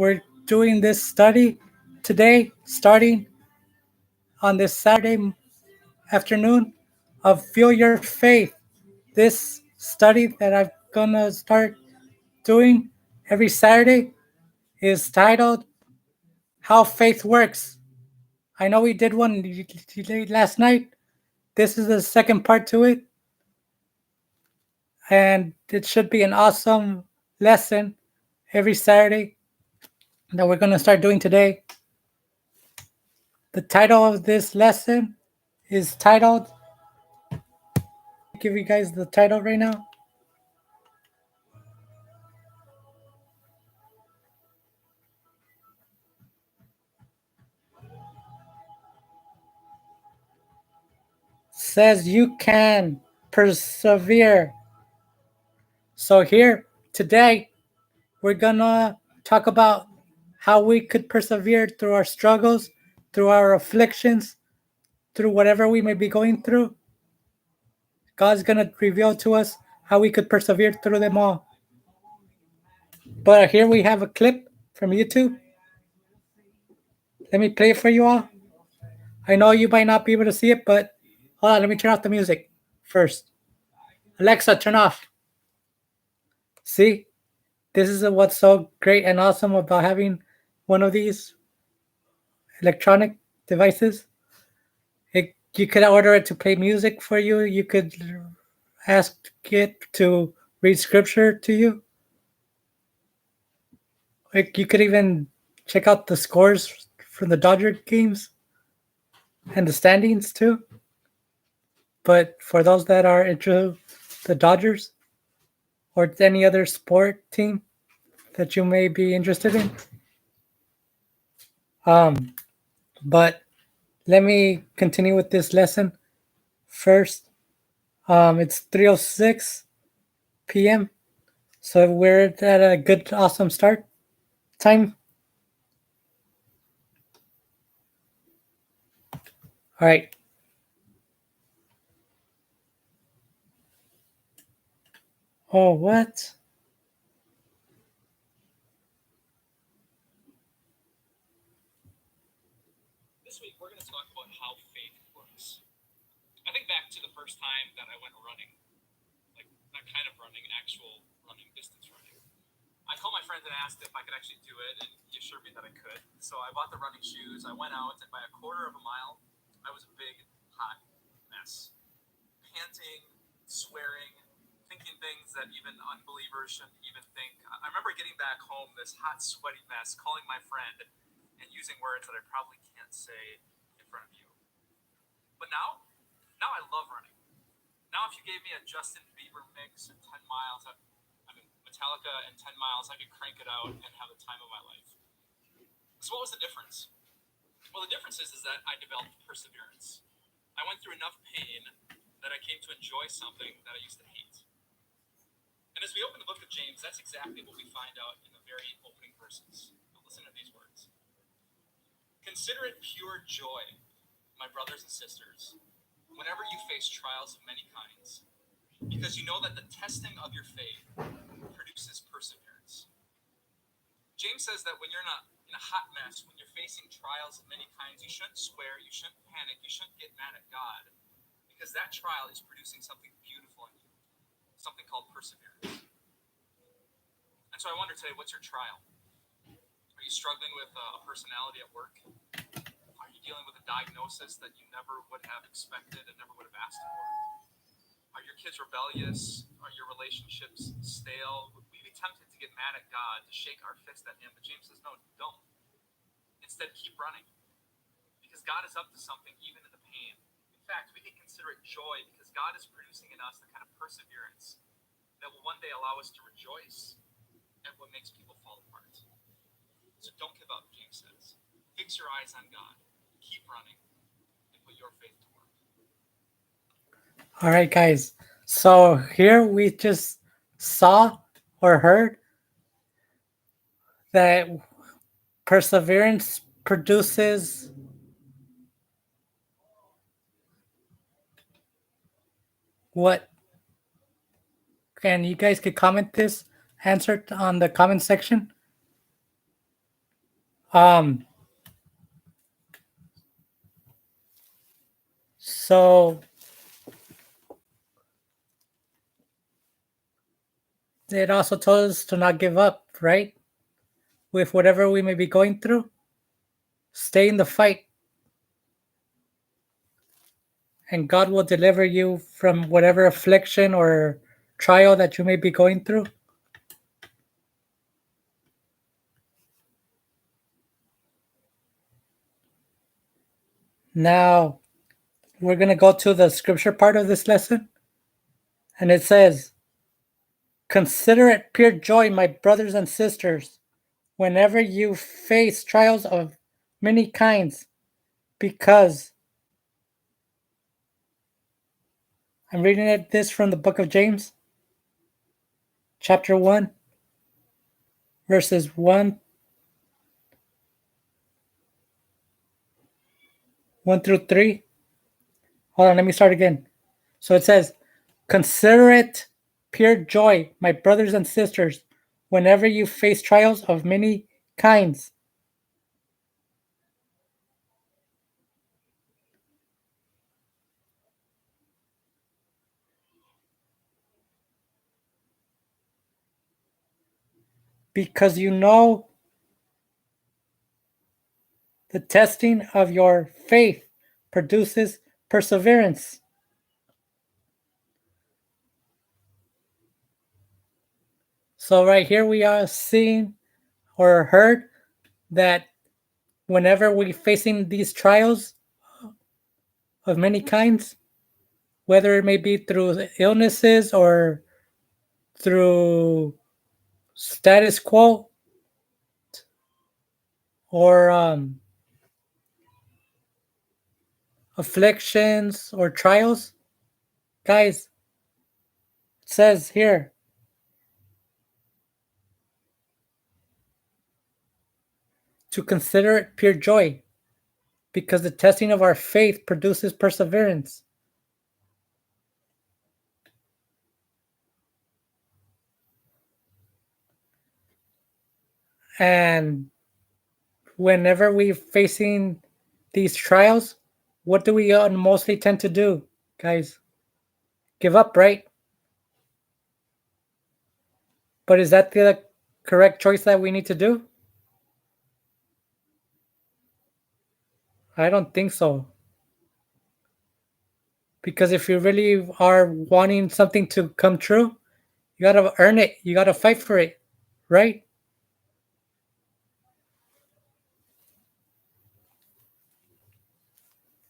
We're doing this study today, starting on this Saturday afternoon of Fuel Your Faith. This study that I'm gonna start doing every Saturday is titled How Faith Works. I know we did one last night. This is the second part to it, and it should be an awesome lesson every Saturday that we're going to start doing today. The title of this lesson is titled, give you guys the title right now. Says you can persevere. So here today we're gonna talk about how we could persevere through our struggles, through our afflictions, through whatever we may be going through. God's gonna reveal to us how we could persevere through them all. But here we have a clip from YouTube. Let me play it for you all. I know you might not be able to see it, but hold on, let me turn off the music first. Alexa, turn off. See, this is what's so great and awesome about having one of these electronic devices. You could order it to play music for you. You could ask it to read scripture to you. Like you could even check out the scores from the Dodger games and the standings too. But for those that are into the Dodgers or any other sport team that you may be interested in, um, but let me continue with this lesson first. It's 3:06 p.m. So we're at a good, awesome start time. All right. Oh, what? This week, we're going to talk about how faith works. I think back to the first time that I went running, like that kind of running, actual running, distance running. I called my friend and asked if I could actually do it, and he assured me that I could. So I bought the running shoes, I went out, and by a quarter of a mile, I was a big, hot mess. Panting, swearing, thinking things that even unbelievers shouldn't even think. I remember getting back home, this hot, sweaty mess, calling my friend, and using words that I probably can't say in front of you. But now I love running. Now if you gave me a Justin Bieber mix in 10 miles, I mean Metallica in 10 miles, I could crank it out and have the time of my life. So what was the difference? Well, the difference is that I developed perseverance. I went through enough pain that I came to enjoy something that I used to hate. And as we open the book of James, that's exactly what we find out in the very opening verses. Now listen to these words. Consider it pure joy, my brothers and sisters, whenever you face trials of many kinds, because you know that the testing of your faith produces perseverance. James says that when you're in a hot mess, when you're facing trials of many kinds, you shouldn't swear, you shouldn't panic, you shouldn't get mad at God, because that trial is producing something beautiful in you, something called perseverance. And so I wonder today, what's your trial? Are you struggling with a personality at work? Are you dealing with a diagnosis that you never would have expected and never would have asked for? Are your kids rebellious? Are your relationships stale? We'd be tempted to get mad at God, to shake our fist at Him, but James says, no, don't. Instead, keep running, because God is up to something even in the pain. In fact, we can consider it joy because God is producing in us the kind of perseverance that will one day allow us to rejoice at what makes people fall apart. So don't give up, James says. Fix your eyes on God. Keep running and put your faith to work. All right, guys. So here we just saw or heard that perseverance produces what? And you guys could comment this answer on the comment section. Um, so it also told us to not give up, right? With whatever we may be going through, stay in the fight, and God will deliver you from whatever affliction or trial that you may be going through. Now, we're going to go to the scripture part of this lesson, and it says, "Consider it pure joy, my brothers and sisters, whenever you face trials of many kinds, because," I'm reading this from the book of James, chapter 1, verses 1 through 3. Hold on, let me start again. So it says, "Consider it pure joy, my brothers and sisters, whenever you face trials of many kinds, because you know the testing of your faith produces perseverance." So right here we are seeing or heard that whenever we're facing these trials of many kinds, whether it may be through illnesses or through status quo or afflictions or trials, guys, it says here to consider it pure joy because the testing of our faith produces perseverance. And whenever we're facing these trials, what do we mostly tend to do, guys? Give up, right? But is that the correct choice that we need to do? I don't think so. Because if you really are wanting something to come true, you gotta earn it. You gotta fight for it, right?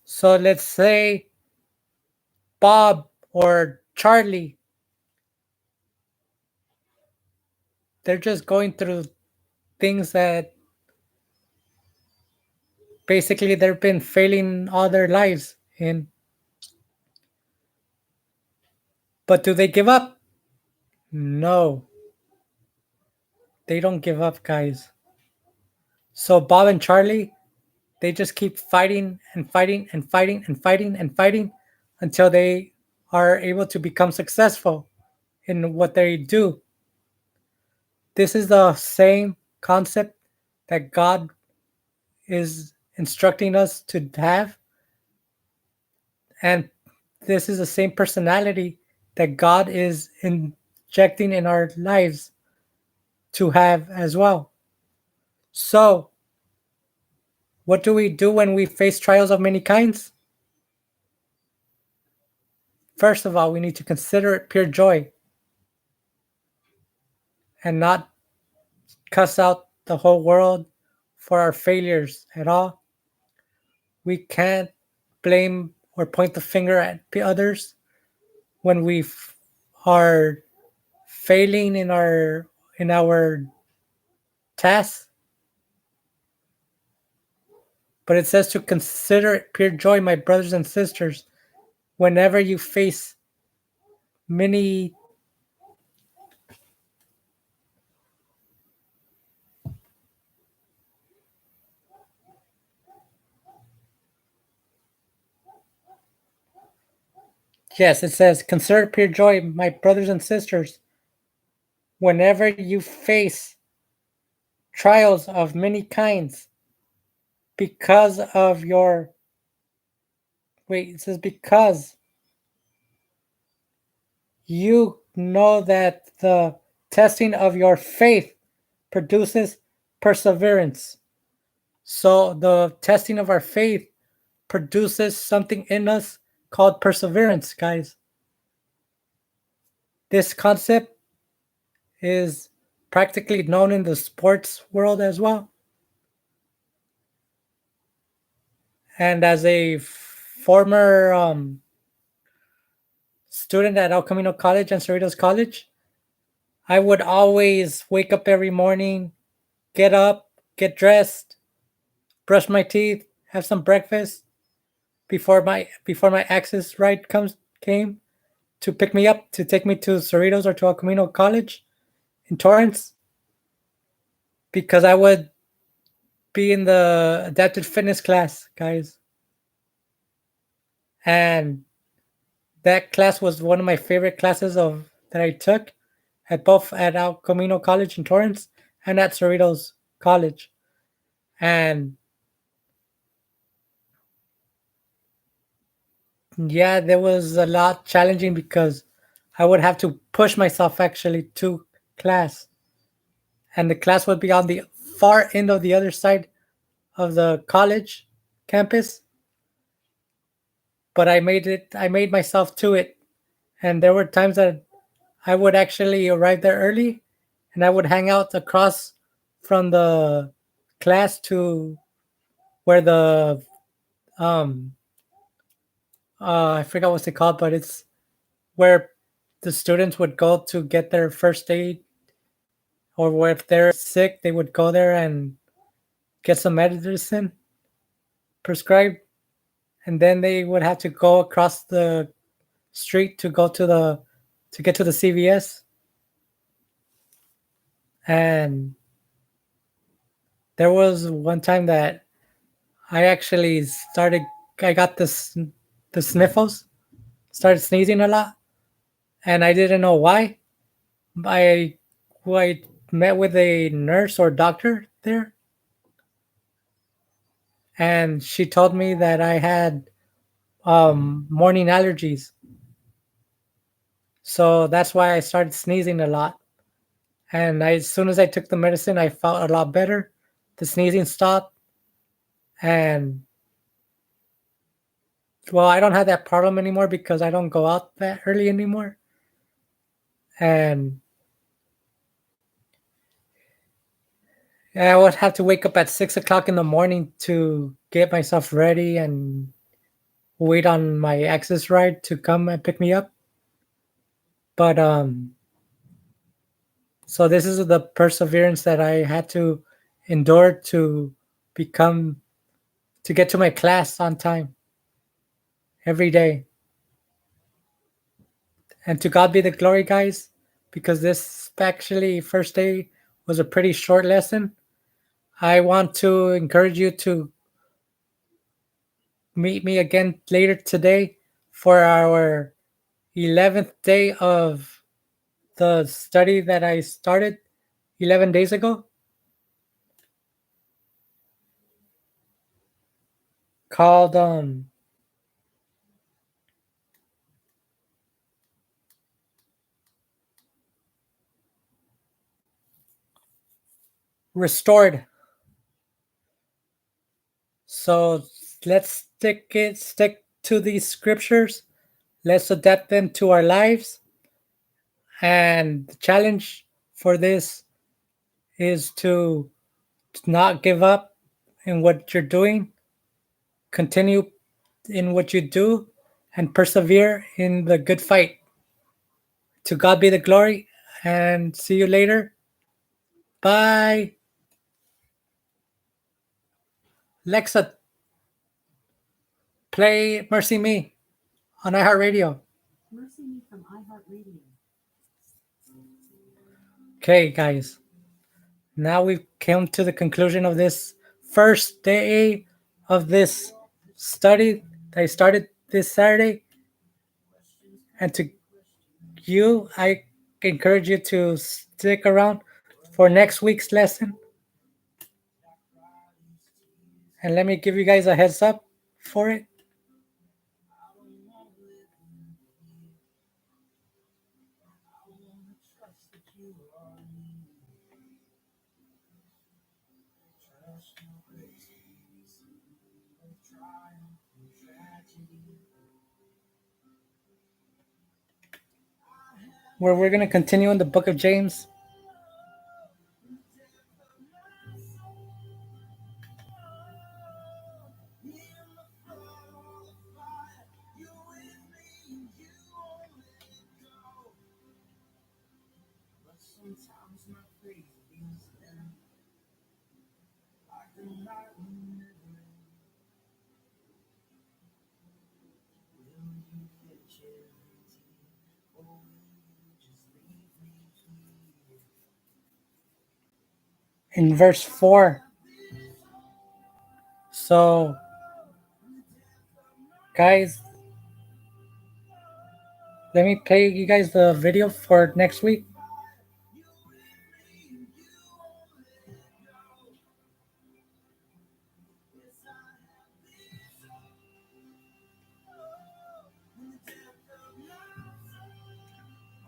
So let's say Bob or Charlie, they're just going through things that basically they've been failing all their lives in. But do they give up? No, they don't give up, guys. So Bob and Charlie, they just keep fighting and fighting and fighting and fighting and fighting until they are able to become successful in what they do. This is the same concept that God is instructing us to have. And this is the same personality that God is injecting in our lives to have as well. So, what do we do when we face trials of many kinds? First of all, we need to consider it pure joy and not cuss out the whole world for our failures at all. We can't blame or point the finger at others when we are failing in our tasks. But it says to consider it pure joy, my brothers and sisters, whenever you face many. Yes, it says, consider it pure joy, my brothers and sisters, whenever you face trials of many kinds, because of your wait, it says because you know that the testing of your faith produces perseverance. So the testing of our faith produces something in us called perseverance, guys. This concept is practically known in the sports world as well. And as a former student at El Camino College and Cerritos College, I would always wake up every morning, get up, get dressed, brush my teeth, have some breakfast before my access ride came to pick me up to take me to Cerritos or to El Camino College in Torrance because I would be in the adapted fitness class, guys. And that class was one of my favorite classes of that I took at both at El Camino College in Torrance and at Cerritos College. And yeah, there was a lot challenging because I would have to push myself actually to class. And the class would be on the far end of the other side of the college campus, but I made myself to it. And there were times that I would actually arrive there early and I would hang out across from the class to where the um I forgot what's it called, but it's where the students would go to get their first aid, or where if they're sick they would go there and get some medicine prescribed, and then they would have to go across the street to get to the CVS. And there was one time that I actually started I got the sniffles, started sneezing a lot, and I didn't know why. I I met with a nurse or doctor there, and she told me that I had morning allergies. So that's why I started sneezing a lot. And as soon as I took the medicine, I felt a lot better. The sneezing stopped, and well, I don't have that problem anymore because I don't go out that early anymore. And I would have to wake up at 6 o'clock in the morning to get myself ready and wait on my access ride to come and pick me up. But so this is the perseverance that I had to endure to become to get to my class on time every day. And to God be the glory, guys, because this actually first day was a pretty short lesson. I want to encourage you to meet me again later today for our 11th day of the study that I started 11 days ago called Restored. So let's stick to these scriptures. Let's adapt them to our lives. And the challenge for this is to not give up in what you're doing, continue in what you do, and persevere in the good fight. To God be the glory, and see you later. Bye. Alexa, play Mercy Me on iHeartRadio. Okay, guys. Now we've come to the conclusion of this first day of this study that I started this Saturday. And to you, I encourage you to stick around for next week's lesson. And let me give you guys a heads up for it. Where we're going to continue in the book of James. In verse 4. So, guys, let me play you guys the video for next week.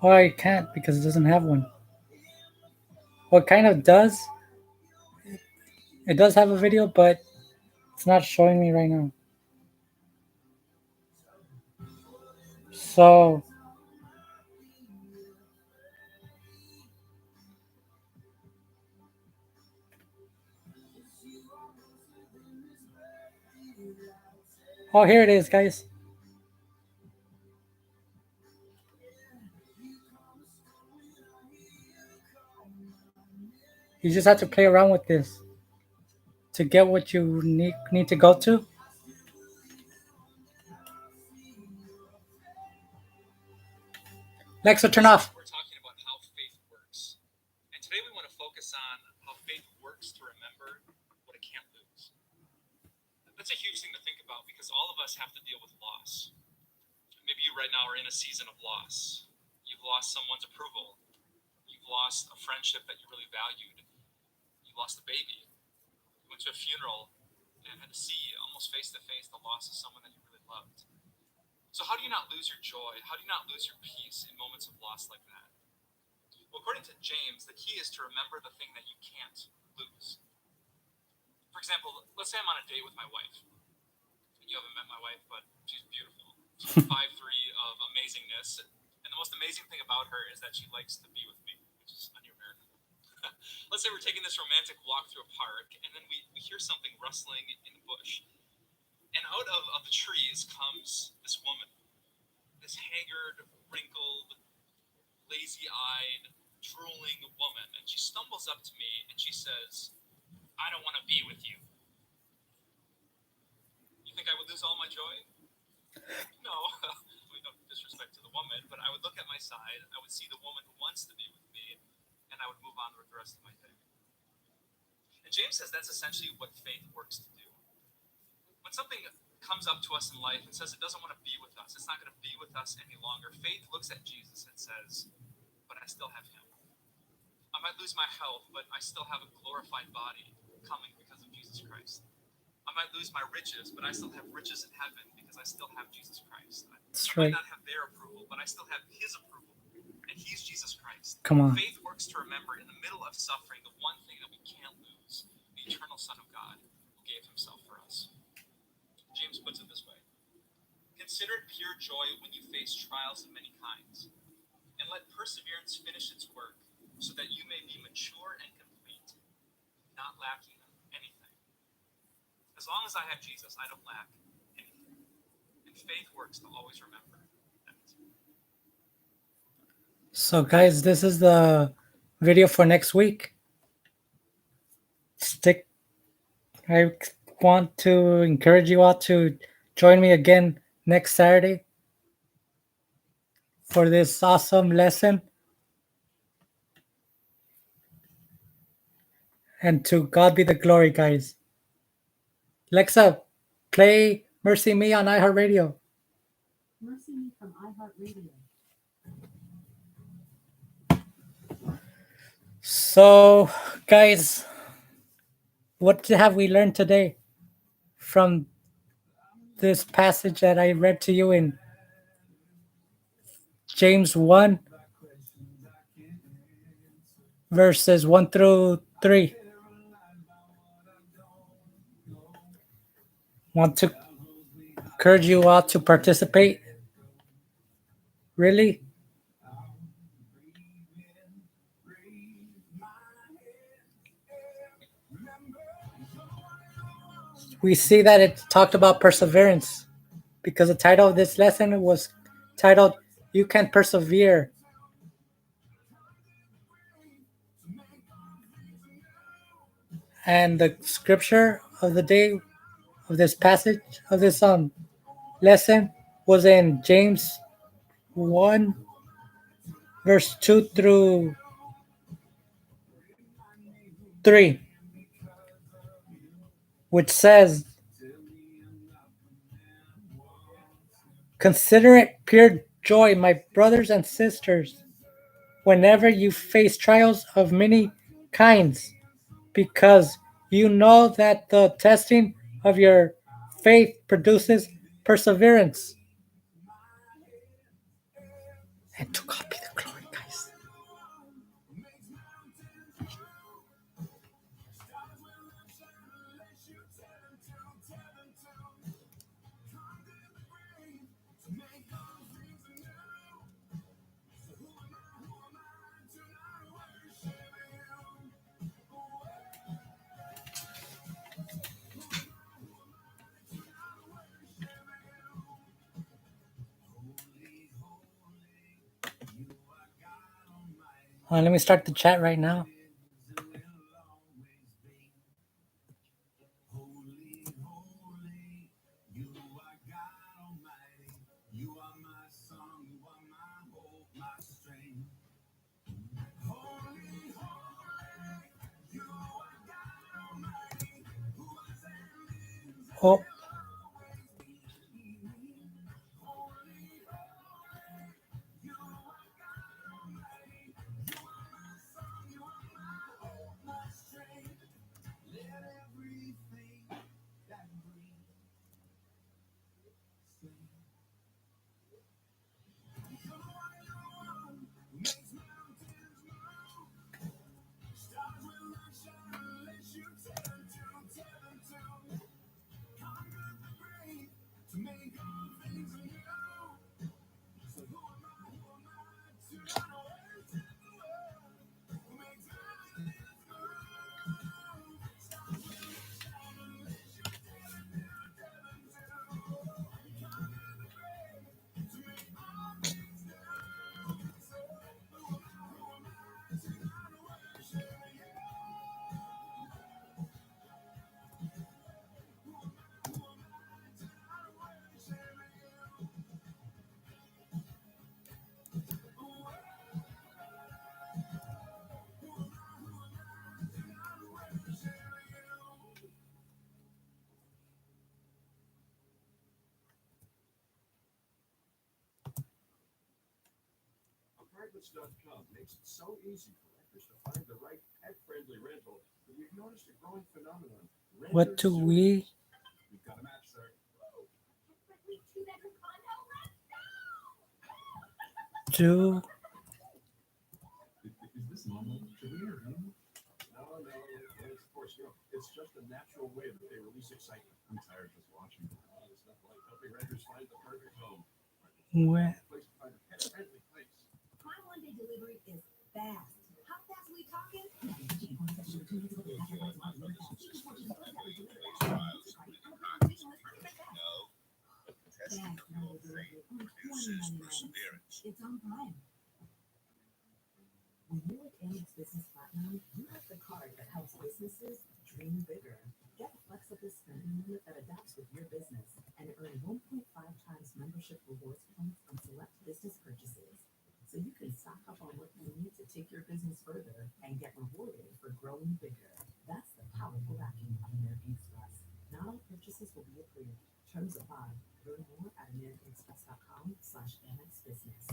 Oh, I can't because it doesn't have one. Well, it kind of does. It does have a video, but it's not showing me right now. So, oh, here it is, guys. You just have to play around with this to get what you need to go to. Alexa, turn off. We're talking about how faith works. And today we want to focus on how faith works to remember what it can't lose. That's a huge thing to think about because all of us have to deal with loss. Maybe you right now are in a season of loss. You've lost someone's approval. You've lost a friendship that you really valued. You lost a baby. You went to a funeral and had to see almost face to face the loss of someone that you really loved. So how do you not lose your joy? How do you not lose your peace in moments of loss like that? Well, according to James, the key is to remember the thing that you can't lose. For example, let's say I'm on a date with my wife. You haven't met my wife, but she's beautiful. She's 5'3" of amazingness. And the most amazing thing about her is that she likes to be with me, which is un-American. Let's say we're taking this romantic walk through a park, and then we hear something rustling in the bush. And out of the trees comes this woman, this haggard, wrinkled, lazy-eyed, drooling woman. And she stumbles up to me and she says, "I don't want to be with you." You think I would lose all my joy? No. No disrespect to the woman, but I would look at my side, I would see the woman who wants to be with me, and I would move on with the rest of my day. And James says that's essentially what faith works to do. When something comes up to us in life and says it doesn't want to be with us, it's not going to be with us any longer, faith looks at Jesus and says, "But I still have him. I might lose my health, but I still have a glorified body coming because of Jesus Christ. I might lose my riches, but I still have riches in heaven because I still have Jesus Christ. I might not have their approval, but I still have his approval, and he's Jesus Christ." Come on. Faith works to remember in the middle of suffering the one thing that we can't lose, the eternal Son of God who gave himself for us. James puts it this way: "Consider it pure joy when you face trials of many kinds, and let perseverance finish its work, so that you may be mature and complete, not lacking anything." As long as I have Jesus, I don't lack anything. And faith works to always remember that. So, guys, this is the video for next week. I want to encourage you all to join me again next Saturday for this awesome lesson. And to God be the glory, guys. Alexa, play Mercy Me on iHeartRadio. Mercy Me from iHeartRadio. So, guys, what have we learned today? from this passage that I read to you in James 1, verses 1 through 3. Want to encourage you all to participate? Really? We see that it talked about perseverance because the title of this lesson was titled You Can Persevere. And the scripture of the day of this passage of this lesson was in James 1 verse 2 through 3, which says, "Consider it pure joy, my brothers and sisters, whenever you face trials of many kinds, because you know that the testing of your faith produces perseverance." And to God be the glory, guys. Let me start the chat right now. Oh, Apartments.com makes it so easy for renters to find the right pet-friendly rental that we've noticed a growing phenomenon. what do we We've got a match, sir. do? Is this normal? Should we intervene? No, of course, it's just a natural way that they release excitement. I'm tired just watching. There's nothing like helping renters find the perfect home. Where? Place to find a pet-friendly place. My one-day delivery is fast. How fast are we talking? It's on Prime. When you're with Amex Business Platinum, you have the card that helps businesses dream bigger. Get a flexible spending limit that adapts with your business and earn 1.5 times membership rewards points on select business purchases. So you can stock up on what you need to take your business further and get rewarded for growing bigger. That's the powerful backing of American Express. Not all purchases will be approved. Terms apply. Learn more at americanexpress.com/Amex Business.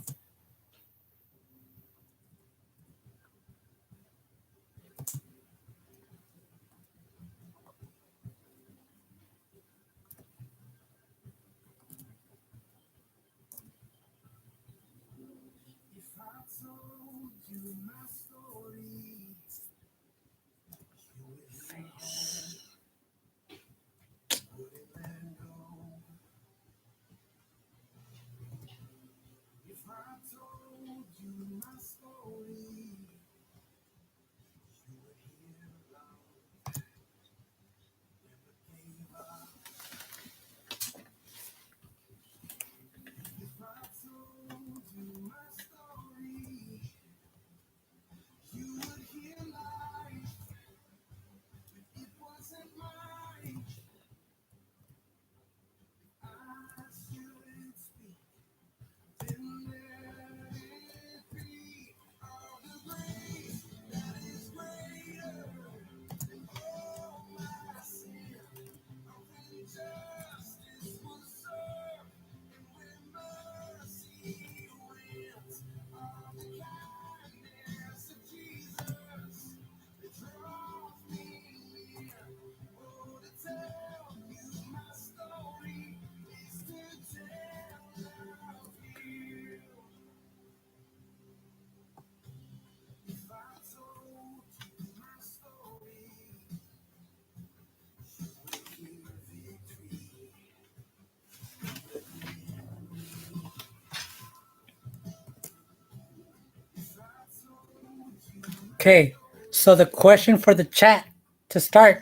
Okay, so the question for the chat to start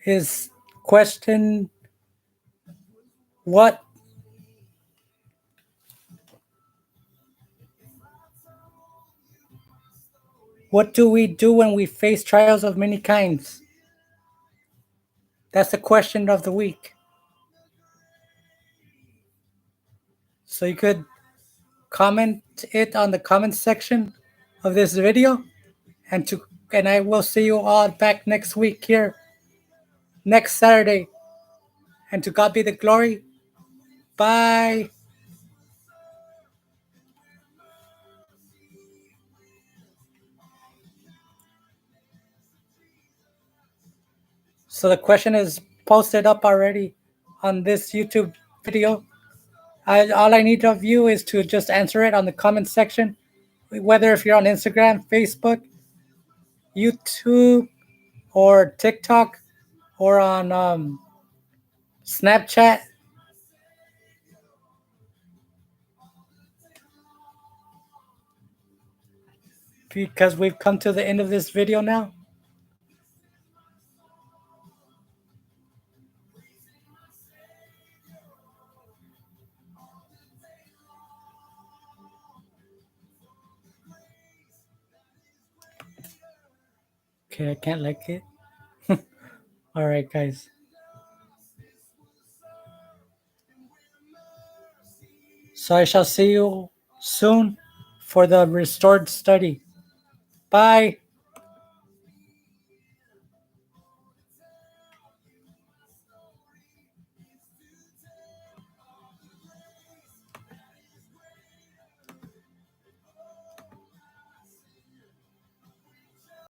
is question what what do we do when we face trials of many kinds? That's the question of the week. So you could comment it on the comment section of this video and I will see you all back next week here next Saturday. And to God be the glory. Bye. So the question is posted up already on this YouTube video. All I need of you is to just answer it on the comment section, whether if you're on Instagram, Facebook, YouTube, or TikTok, or on Snapchat. Because we've come to the end of this video now. Okay, I can't like it. All right, guys. So I shall see you soon for the restored study. Bye.